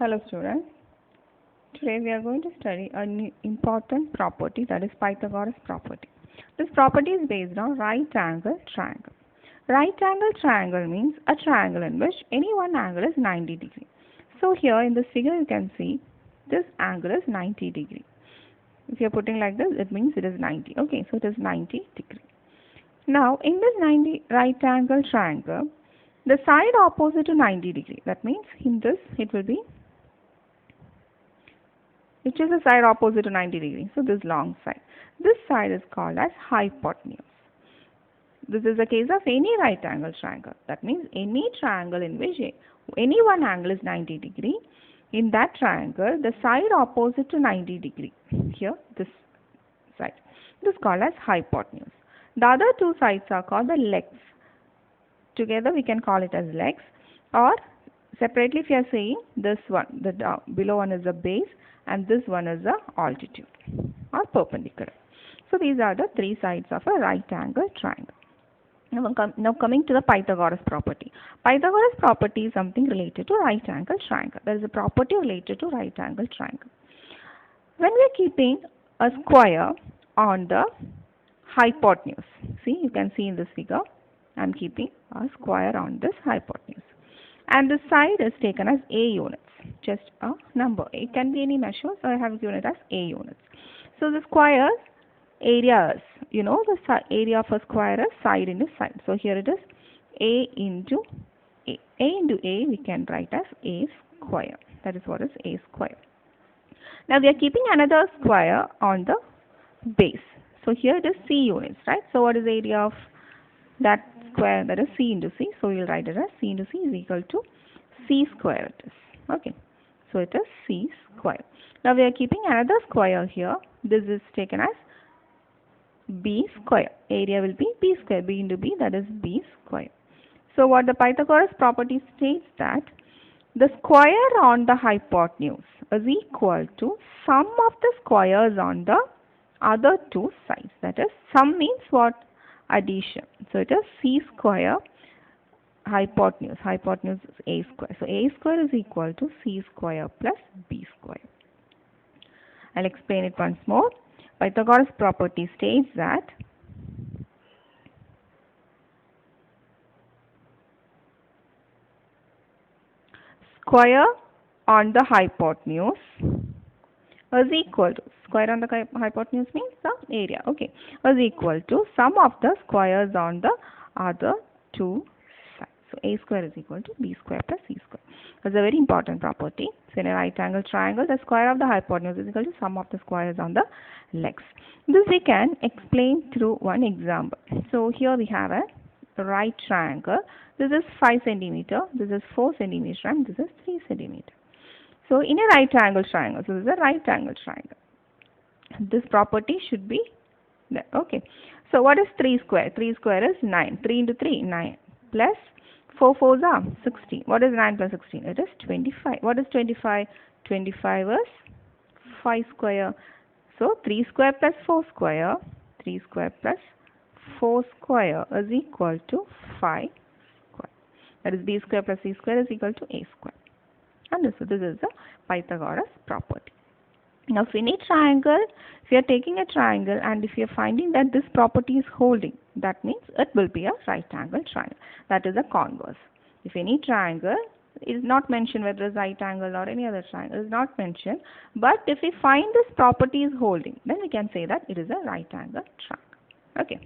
Hello students, today we are going to study an important property, that is Pythagoras property. This property is based on right angle triangle. Right angle triangle means a triangle in which any one angle is 90 degree. So here in this figure you can see this angle is 90 degree. If you are putting like this, it means it is 90. Okay, so it is 90 degree. Now in this 90 right angle triangle, the side opposite to 90 degree, that means in this it will be, which is the side opposite to 90 degree. So this long side. This side is called as hypotenuse. This is the case of any right angle triangle. That means any triangle in which any one angle is 90 degree. In that triangle, the side opposite to 90 degree, here this side, this is called as hypotenuse. The other two sides are called the legs. Together we can call it as legs, or separately if you are saying this one, the below one is the base and this one is the altitude or perpendicular. So these are the three sides of a right angle triangle. Now coming to the Pythagoras property. Pythagoras property is something related to right angle triangle. There is a property related to right angle triangle. When we are keeping a square on the hypotenuse, see, you can see in this figure, I am keeping a square on this hypotenuse. And the side is taken as A units, just a number. It can be any measure, so I have given it as A units. So the square's area is, the area of a square is side into side. So here it is A into A. A into A we can write as A square. That is what is A square. Now we are keeping another square on the base. So here it is C units, right? So what is the area of that square? That is C into C. So we will write it as C into C is equal to C square it is. Okay. So it is C square. Now we are keeping another square here. This is taken as B square. Area will be B square. B into B, that is B square. So what the Pythagoras property states that the square on the hypotenuse is equal to sum of the squares on the other two sides. That is, sum means what? Addition. So it is C square hypotenuse. Hypotenuse is A square. So A square is equal to C square plus B square. I'll explain it once more. Pythagoras property states that square on the hypotenuse is equal to, square on the hypotenuse means the area, okay, is equal to sum of the squares on the other two sides. So A square is equal to B square plus C square. That's a very important property. So in a right angle triangle, the square of the hypotenuse is equal to sum of the squares on the legs. This we can explain through one example. So here we have a right triangle. This is 5 centimeter, this is 4 centimeter, and this is 3 centimeter. So in a right angle triangle, so this is a right angle triangle. This property should be there. Okay. So what is 3 square? 3 square is 9. 3 into 3, 9. Plus 4 4s are 16. What is 9 plus 16? It is 25. What is 25? 25 is 5 square. So 3 square plus 4 square, 3 square plus 4 square is equal to 5 square. That is B square plus C square is equal to A square. And this is the Pythagoras property. Now in a triangle, if you are taking a triangle and if you are finding that this property is holding, that means it will be a right angle triangle. That is the converse. If any triangle is not mentioned, whether it's right angle or any other triangle is not mentioned, but if we find this property is holding, then we can say that it is a right angle triangle. Okay.